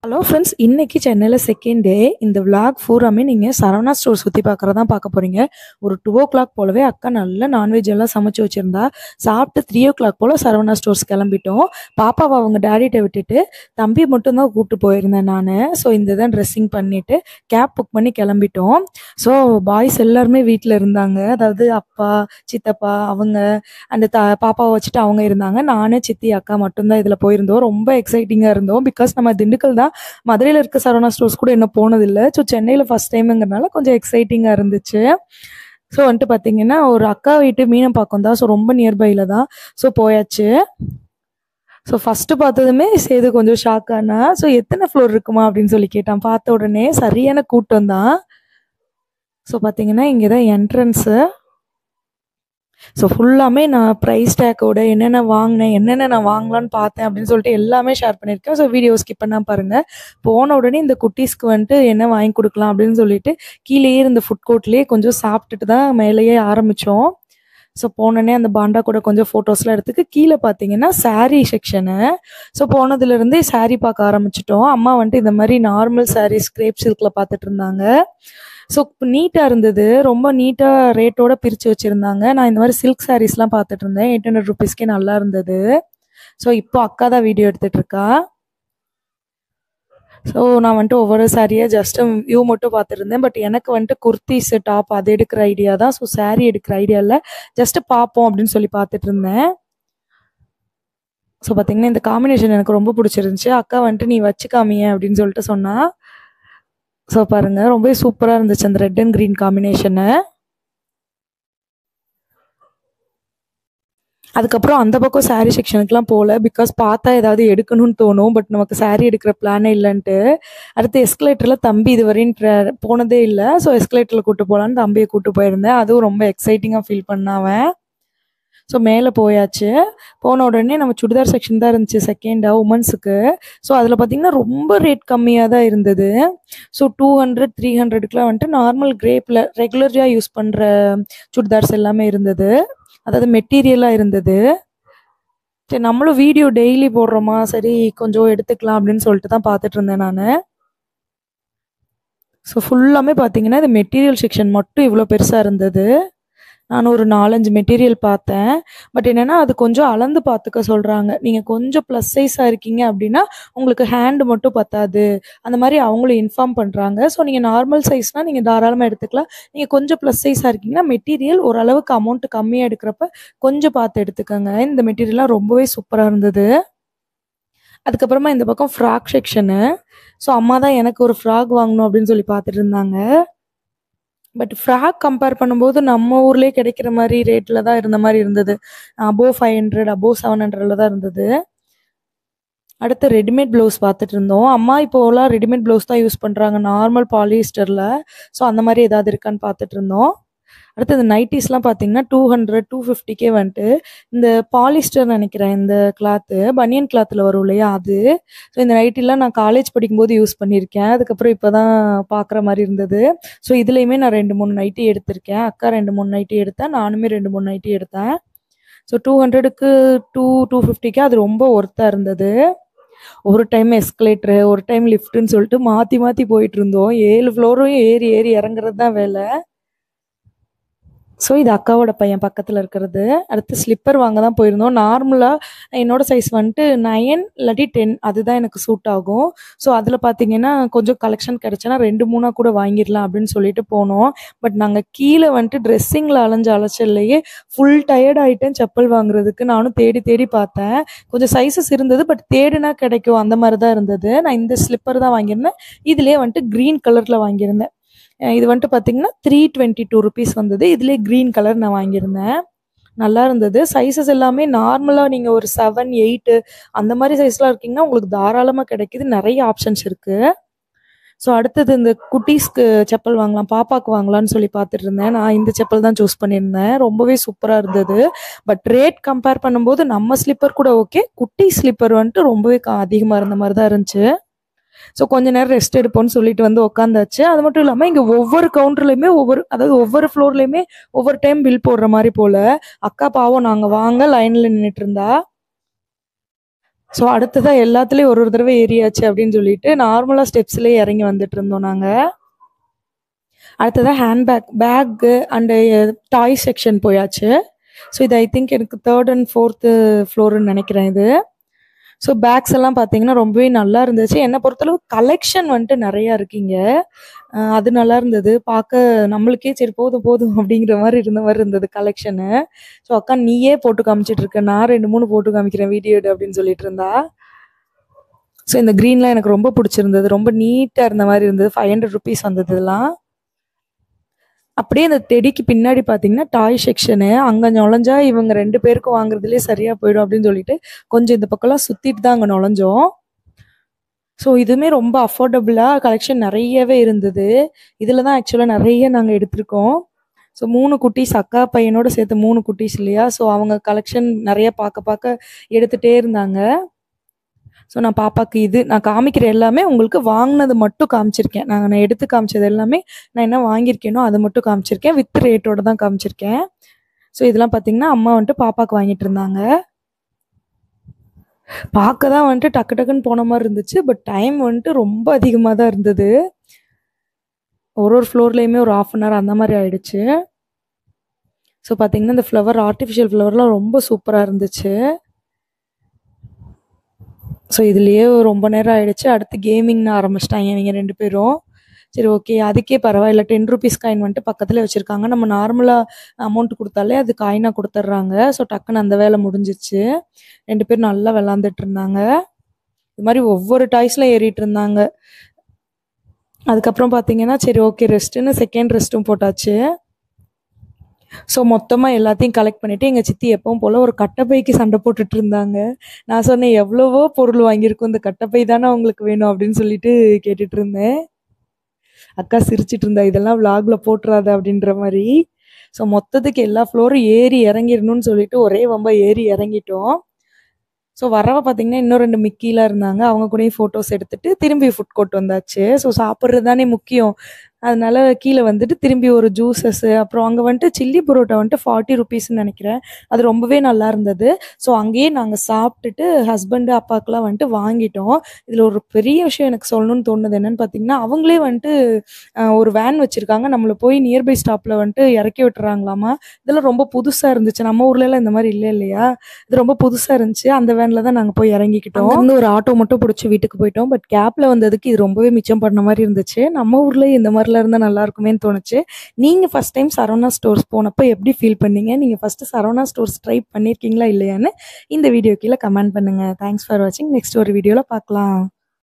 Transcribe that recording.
Hello friends, இன்னைக்கு சென்னையில் second day. இந்த விளாக் பூராமே நீங்கள் சரவணா ஸ்டோர் சுற்றி பார்க்குறதான் பார்க்க போகிறீங்க. ஒரு 2 o'clock போலவே அக்கா நல்ல நான்வெஜ் எல்லாம் சமைச்சு வச்சுருந்தா. சாப்பிட்டு 3 o'clock போல் சரவணா ஸ்டோர்ஸ் கிளம்பிட்டோம். பாப்பாவை அவங்க டேடிகிட்ட விட்டுட்டு தம்பியை மட்டும்தான் கூப்பிட்டு போயிருந்தேன் நான். ஸோ இந்த தான் ட்ரெஸ்ஸிங் பண்ணிவிட்டு கேப் புக் பண்ணி கிளம்பிட்டோம். ஸோ பாய்ஸ் எல்லாருமே வீட்டில் இருந்தாங்க. அதாவது அப்பா, சித்தப்பா அவங்க அந்த பாப்பாவை வச்சுட்டு அவங்க இருந்தாங்க. நானே சித்தி அக்கா மட்டும்தான் இதில் போயிருந்தோம். ரொம்ப எக்ஸைட்டிங்காக இருந்தோம். பிகாஸ் நம்ம திண்டுக்கல் தான், மதுரையில் இருக்க சரவணா ஸ்டோர்ஸ் கூட இன்னும் போனதில்லை. ஸோ சென்னையில் ஃபஸ்ட் டைமுங்கிறனால கொஞ்சம் எக்ஸைட்டிங்காக இருந்துச்சு. ஸோ வந்துட்டு பார்த்தீங்கன்னா ஒரு அக்கா வீட்டு மீனம்பாக்கம் தான். ஸோ ரொம்ப நியர்பையில் தான். ஸோ போயாச்சு. ஸோ ஃபஸ்ட்டு பார்த்ததுமே சேது கொஞ்சம் ஷாக் ஆனா. ஸோ எத்தனை ஃப்ளோர் இருக்குமா அப்படின்னு சொல்லி கேட்டான். பார்த்த உடனே சரியான கூட்டம் தான். ஸோ பார்த்தீங்கன்னா இங்கே தான் என்ட்ரன்ஸு. ஸோ ஃபுல்லாமே நான் ப்ரைஸ் டேக்கோட என்னென்ன வாங்கினேன், என்னென்ன நான் வாங்கலான்னு பார்த்தேன் அப்படின்னு சொல்லிட்டு எல்லாமே ஷேர் பண்ணியிருக்கேன். ஸோ வீடியோ ஸ்கிப் பண்ணால் பாருங்கள். போன உடனே இந்த குட்டீஸ்க்கு வந்துட்டு என்ன வாங்கி கொடுக்கலாம் அப்படின்னு சொல்லிட்டு கீழேயே இருந்த ஃபுட் கோர்ட்லேயே கொஞ்சம் சாப்பிட்டுட்டு தான் மேலேயே ஆரம்பித்தோம். ஸோ போனோடனே அந்த பாண்டா கூட கொஞ்சம் ஃபோட்டோஸ்லாம் எடுத்துக்கு கீழே பார்த்தீங்கன்னா சாரீ செக்ஷனு. ஸோ போனதுலேருந்தே சாரீ பார்க்க ஆரம்பிச்சிட்டோம். அம்மா வந்துட்டு இந்த மாதிரி நார்மல் சாரீஸ் கிரேப் சில்கில் பார்த்துட்டு இருந்தாங்க. ஸோ நீட்டாக இருந்தது. ரொம்ப நீட்டாக ரேட்டோட பிரித்து வச்சுருந்தாங்க. நான் இந்த மாதிரி சில்க் சாரீஸ்லாம் பார்த்துட்டு இருந்தேன். 800 rupeesக்கே நல்லா இருந்தது. ஸோ இப்போ அக்கா தான் வீடியோ எடுத்துகிட்டு இருக்கா. ஸோ நான் வந்துட்டு ஒவ்வொரு சாரியாக ஜஸ்ட்டு வியூ மட்டும் பார்த்துருந்தேன். பட் எனக்கு வந்துட்டு குர்த்திஸு டாப் அது எடுக்கிற ஐடியா தான். ஸோ சாரீ எடுக்கிற ஐடியா இல்லை, ஜஸ்ட்டு பார்ப்போம் அப்படின்னு சொல்லி பார்த்துட்டு இருந்தேன். ஸோ பார்த்தீங்கன்னா இந்த காம்பினேஷன் எனக்கு ரொம்ப பிடிச்சிருந்துச்சி. அக்கா வந்துட்டு நீ வச்சு காமிய அப்படின்னு சொல்லிட்டு சொன்னா. ஸோ பாருங்கள் ரொம்பவே சூப்பராக இருந்துச்சு அந்த ரெட் அண்ட் க்ரீன் காம்பினேஷனு. அதுக்கப்புறம் அந்த பக்கம் சாரீ செக்ஷனுக்குலாம் போகல. பிகாஸ் பார்த்தா ஏதாவது எடுக்கணும்னு தோணும். பட் நமக்கு சாரீ எடுக்கிற பிளானே இல்லைன்ட்டு அடுத்து எஸ்கலேட்டரில் தம்பி இதுவரையும் போனதே இல்லை. ஸோ எஸ்கலேட்டரில் கூப்பிட்டு போகலான்னு தம்பியை கூப்பிட்டு போயிருந்தேன். அதுவும் ரொம்ப எக்ஸைட்டிங்காக ஃபீல் பண்ணாவன். ஸோ மேலே போயாச்சு. போன உடனே நம்ம சுடிதார் செக்ஷன் தான் இருந்துச்சு செகண்டாக உமன்ஸுக்கு. ஸோ அதில் பார்த்திங்கன்னா ரொம்ப ரேட் கம்மியாக தான் இருந்தது. ஸோ 200, 300க்குலாம் வந்துட்டு நார்மல் கிரேப்பில் ரெகுலராக யூஸ் பண்ணுற சுடிதார்ஸ் எல்லாமே இருந்தது. அதாவது மெட்டீரியலாக இருந்தது. சரி நம்மளும் வீடியோ டெய்லி போடுறோமா, சரி கொஞ்சம் எடுத்துக்கலாம் அப்படின்னு சொல்லிட்டு தான் பார்த்துட்டு இருந்தேன் நான். ஸோ ஃபுல்லாமே பார்த்தீங்கன்னா இது மெட்டீரியல் செக்ஷன் மட்டும் இவ்வளோ பெருசாக இருந்தது. நான் ஒரு 4-5 மெட்டீரியல் பார்த்தேன். பட் என்னென்னா அது கொஞ்சம் அளந்து பார்த்துக்க சொல்கிறாங்க. நீங்கள் கொஞ்சம் ப்ளஸ் சைஸாக இருக்கீங்க அப்படின்னா உங்களுக்கு ஹேண்டு மட்டும் பத்தாது, அந்த மாதிரி அவங்களும் இன்ஃபார்ம் பண்ணுறாங்க. ஸோ நீங்கள் நார்மல் சைஸ்னால் நீங்கள் தாராளமாக எடுத்துக்கலாம். நீங்கள் கொஞ்சம் ப்ளஸ் சைஸாக இருக்கீங்கன்னா மெட்டீரியல் ஓரளவுக்கு அமௌண்ட்டு கம்மியாக எடுக்கிறப்ப கொஞ்சம் பார்த்து எடுத்துக்கோங்க. இந்த மெட்டீரியல்லாம் ரொம்பவே சூப்பராக இருந்தது. அதுக்கப்புறமா இந்த பக்கம் ஃப்ராக் செக்ஷனு. ஸோ அம்மா தான் எனக்கு ஒரு ஃப்ராக் வாங்கணும் அப்படின்னு சொல்லி பார்த்துட்டு இருந்தாங்க. பட் ஃப்ராக் கம்பேர் பண்ணும்போது நம்ம ஊர்லேயே கிடைக்கிற மாதிரி ரேட்டில் தான் இருந்த மாதிரி இருந்தது. அபோவ் 500, அபோவ் 700 தான் இருந்தது. அடுத்து ரெடிமேட் ப்ளவுஸ் பார்த்துட்டு இருந்தோம். அம்மா இப்போலாம் ரெடிமேட் ப்ளவுஸ் தான் யூஸ் பண்ணுறாங்க நார்மல் பாலிஸ்டரில். ஸோ அந்த மாதிரி ஏதாவது இருக்கான்னு பார்த்துட்டு இருந்தோம். அடுத்து இந்த நைட்டிஸ்லாம் பார்த்தீங்கன்னா 200, 250க்கே வந்துட்டு இந்த பாலிஸ்டர் நினைக்கிறேன், இந்த கிளாத்து பனியன் கிளாத்தில் வரும் இல்லையா அது. ஸோ இந்த நைட்டிலாம் நான் காலேஜ் படிக்கும்போது யூஸ் பண்ணியிருக்கேன். அதுக்கப்புறம் இப்போ தான் பார்க்குற மாதிரி இருந்தது. ஸோ இதுலேயுமே நான் 2-3 நைட்டி எடுத்திருக்கேன். அக்கா 2-3 நைட்டி எடுத்தேன், நானுமே 2-3 நைட்டி எடுத்தேன். ஸோ 200க்கு 250க்கே அது ரொம்ப ஒர்த்தாக இருந்தது. ஒரு டைம் எஸ்கலேட்டரு, ஒரு டைம் லிஃப்ட்டுன்னு சொல்லிட்டு மாற்றி மாற்றி போயிட்டு இருந்தோம். 7 ஃப்ளோரும் ஏறி ஏறி இறங்குறது தான் வேலை. ஸோ இது அக்காவோட பையன் பக்கத்தில் இருக்கிறது. அடுத்து ஸ்லிப்பர் வாங்க தான் போயிருந்தோம். நார்மலாக என்னோட சைஸ் வந்துட்டு 9 இல்லாட்டி 10 அதுதான் எனக்கு சூட் ஆகும். ஸோ அதில் பார்த்தீங்கன்னா கொஞ்சம் கலெக்ஷன் கிடச்சேன்னா 2-3 கூட வாங்கிடலாம் அப்படின்னு சொல்லிட்டு போனோம். பட் நாங்கள் கீழே வந்துட்டு ட்ரெஸ்ஸிங்கில் அலைச்சல்லையே ஃபுல் டயர்ட் ஆகிட்டேன் செப்பல் வாங்குறதுக்கு. நானும் தேடி தேடி பார்த்தேன். கொஞ்சம் சைஸஸ் இருந்தது, பட் தேடினா கிடைக்கும் அந்த மாதிரி தான் இருந்தது. நான் இந்த ஸ்லிப்பர் தான் வாங்கியிருந்தேன். இதுலேயே வந்துட்டு க்ரீன் கலரில் வாங்கியிருந்தேன். இது வந்துட்டு பார்த்தீங்கன்னா 322 rupees வந்தது. இதுலேயே க்ரீன் கலர் நான் வாங்கியிருந்தேன். நல்லா இருந்தது. சைஸஸ் எல்லாமே நார்மலாக நீங்கள் ஒரு 7, 8 அந்த மாதிரி சைஸ்லாம் இருக்கீங்கன்னா உங்களுக்கு தாராளமாக கிடைக்கிது. நிறைய ஆப்ஷன்ஸ் இருக்குது. ஸோ அடுத்தது இந்த குட்டீஸ்க்கு செப்பல் வாங்கலாம், பாப்பாவுக்கு வாங்கலாம்னு சொல்லி பார்த்துட்டு இருந்தேன். நான் இந்த செப்பல் தான் சூஸ் பண்ணியிருந்தேன். ரொம்பவே சூப்பராக இருந்தது. பட் ரேட் கம்பேர் பண்ணும்போது நம்ம ஸ்லிப்பர் கூட ஓகே, குட்டி ஸ்லிப்பர் வந்துட்டு ரொம்பவே அதிகமாக இருந்த மாதிரி தான் இருந்துச்சு. ஸோ கொஞ்ச நேரம் ரெஸ்ட் எடுப்போம்னு சொல்லிட்டு வந்து உட்காந்தாச்சு. அது மட்டும் இல்லாமல் இங்கே ஒவ்வொரு கவுண்டர்லையுமே ஒவ்வொரு ஃப்ளோர்லையுமே ஒவ்வொரு டைம் பில் போடுற மாதிரி போல். அக்கா பாவம் நாங்கள் வாங்க லைனில் நின்றுட்டு இருந்தா. ஸோ அடுத்ததாக எல்லாத்துலேயும் ஒரு தடவை ஏறியாச்சு அப்படின்னு சொல்லிட்டு நார்மலாக ஸ்டெப்ஸ்லேயே இறங்கி வந்துட்டு இருந்தோம் நாங்கள். அடுத்ததாக பேக்கு அண்டு டாய் செக்ஷன் போயாச்சு. ஸோ இது ஐ திங்க் எனக்கு 3rd and 4th ஃப்ளோருன்னு நினைக்கிறேன் இது. ஸோ பேக்ஸ் எல்லாம் பார்த்தீங்கன்னா ரொம்பவே நல்லா இருந்துச்சு. என்னை பொறுத்தளவு கலெக்ஷன் வந்துட்டு நிறையா இருக்குங்க. அது நல்லா இருந்தது பார்க்க. நம்மளுக்கே சரி போதும் போதும் அப்படிங்கிற மாதிரி இருந்தது கலெக்ஷனு. ஸோ அக்கா நீயே போட்டு காமிச்சிட்டு இருக்க, நான் 2-3 போட்டு காமிக்கிறேன் வீடியோ அப்படின்னு சொல்லிட்டு இருந்தா. ஸோ இந்த க்ரீன்லாம் எனக்கு ரொம்ப பிடிச்சிருந்தது. ரொம்ப நீட்டாக இருந்த மாதிரி இருந்தது. 500 rupees வந்தது இதெல்லாம். அப்படியே அந்த டெடிக்கு பின்னாடி பார்த்தீங்கன்னா டாய் செக்ஷனு. அங்கே நுழைஞ்சா இவங்க 2 பேருக்கும் வாங்குறதுலேயே சரியாக போயிடும் அப்படின்னு சொல்லிட்டு கொஞ்சம் இந்த பக்கம்லாம் சுற்றிட்டு தான் அங்கே நுழைஞ்சோம். ஸோ இதுவுமே ரொம்ப அஃபோர்டபுளாக கலெக்ஷன் நிறையவே இருந்தது. இதில் தான் ஆக்சுவலாக நிறைய நாங்கள் எடுத்திருக்கோம். ஸோ 3 குட்டீஸ், அக்கா பையனோட சேர்த்து 3 குட்டீஸ் இல்லையா. ஸோ அவங்க கலெக்ஷன் நிறைய பார்க்க எடுத்துகிட்டே இருந்தாங்க. ஸோ நான் பாப்பாவுக்கு நான் காமிக்கிற எல்லாமே உங்களுக்கு வாங்கினது மட்டும் காமிச்சிருக்கேன். நான் எடுத்து காமிச்சது எல்லாமே நான் என்ன வாங்கியிருக்கேனோ அதை மட்டும் காமிச்சிருக்கேன். வித் ரேட்டோட தான் காமிச்சிருக்கேன். ஸோ இதெல்லாம் பார்த்தீங்கன்னா அம்மா வந்துட்டு பாப்பாவுக்கு வாங்கிட்டு இருந்தாங்க. பார்க்க தான் வந்துட்டு டக்கு டக்குன்னு போன மாதிரி இருந்துச்சு. பட் டைம் வந்துட்டு ரொம்ப அதிகமாக தான் இருந்தது. ஒரு ஃப்ளோர்லேயுமே ஒரு 1/2 hour அந்த மாதிரி ஆயிடுச்சு. ஸோ பார்த்தீங்கன்னா இந்த ஆர்டிஃபிஷியல் ஃப்ளவர்லாம் ரொம்ப சூப்பராக இருந்துச்சு. ஸோ இதுலேயே ரொம்ப நேரம் ஆகிடுச்சு. அடுத்து கேமிங்னு ஆரம்பிச்சிட்டாங்க இவங்க 2 பேரும். சரி ஓகே, அதுக்கே பரவாயில்ல. 10 rupees காயின் வந்துட்டு பக்கத்தில் வச்சுருக்காங்க. நம்ம நார்மலாக அமௌண்ட் கொடுத்தாலே அது காயினாக கொடுத்துட்றாங்க. ஸோ டக்குன்னு அந்த வேலை முடிஞ்சிச்சு. 2 பேர் நல்லா விளாண்டுட்டு இருந்தாங்க. இது மாதிரி ஒவ்வொரு டாய்ஸில் ஏறிட்டு இருந்தாங்க. அதுக்கப்புறம் பார்த்தீங்கன்னா சரி ஓகே ரெஸ்ட்டுன்னு செகண்ட் ரெஸ்ட்டும் போட்டாச்சு. ஸோ மொத்தமாக எல்லாத்தையும் கலெக்ட் பண்ணிவிட்டு எங்கள் சித்தி எப்பவும் போல் ஒரு கட்டைப்பைக்கு சண்டை போட்டுட்டு இருந்தாங்க. நான் சொன்னேன் எவ்வளவோ பொருள் வாங்கியிருக்கோம், இந்த கட்டைப்பை தானே உங்களுக்கு வேணும் அப்படின்னு சொல்லிட்டு கேட்டுட்டு இருந்தேன். அக்கா சிரிச்சிட்டு இருந்தா, இதெல்லாம் விளாகில் போட்டுறாத அப்படின்ற மாதிரி. ஸோ மொத்தத்துக்கு எல்லா ஃப்ளோரும் ஏறி இறங்கிடணும்னு சொல்லிட்டு ஒரே வம்பா ஏறி இறங்கிட்டோம். ஸோ வரவ பார்த்தீங்கன்னா இன்னும் 2 மிக்கிலாம் இருந்தாங்க. அவங்க கூடயும் ஃபோட்டோஸ் எடுத்துட்டு திரும்பி ஃபுட் கோர்ட் வந்தாச்சு. ஸோ சாப்பிட்றது தானே முக்கியம். அதனால கீழே வந்துட்டு திரும்பி ஒரு ஜூஸஸ்ஸு, அப்புறம் அங்கே வந்துட்டு சில்லி பரோட்டா வந்துட்டு 40 rupeesன்னு நினைக்கிறேன். அது ரொம்பவே நல்லா இருந்தது. ஸோ அங்கேயே நாங்கள் சாப்பிட்டுட்டு ஹஸ்பண்டு அப்பாவுக்குலாம் வந்துட்டு வாங்கிட்டோம். இதில் ஒரு பெரிய விஷயம் எனக்கு சொல்லணும்னு தோணுது என்னன்னு பார்த்தீங்கன்னா, அவங்களே வந்துட்டு ஒரு வேன் வச்சுருக்காங்க. நம்மளை போய் நியர்பை ஸ்டாப்பில் வந்துட்டு இறக்கி விட்டுறாங்களாமா. இதெல்லாம் ரொம்ப புதுசாக இருந்துச்சு. நம்ம ஊர்லலாம் இந்த மாதிரி இல்லையா. இது ரொம்ப புதுசாக இருந்துச்சு. அந்த வேனில் தான் நாங்கள் போய் இறங்கிக்கிட்டோம். வந்து ஒரு ஆட்டோ மட்டும் பிடிச்சி வீட்டுக்கு போயிட்டோம். பட் கேப்பில் வந்ததுக்கு இது ரொம்பவே மிச்சம் பண்ண மாதிரி இருந்துச்சு. நம்ம ஊர்லேயே இந்த மாதிரிலாம் இருந்தால் நல்லா இருக்குமேன்னு தோணுச்சு. நீங்கள் ஃபஸ்ட் டைம் சரவணா ஸ்டோர்ஸ் போனப்போ எப்படி ஃபீல் பண்ணீங்க? நீங்கள் ஃபஸ்ட்டு சரவணா ஸ்டோர்ஸ் ட்ரை பண்ணியிருக்கீங்களா இல்லையான்னு இந்த வீடியோ கீழே கமெண்ட் பண்ணுங்கள். தேங்க்ஸ் ஃபார் வாட்சிங். நெக்ஸ்ட் ஒரு வீடியோவில் பார்க்கலாம்.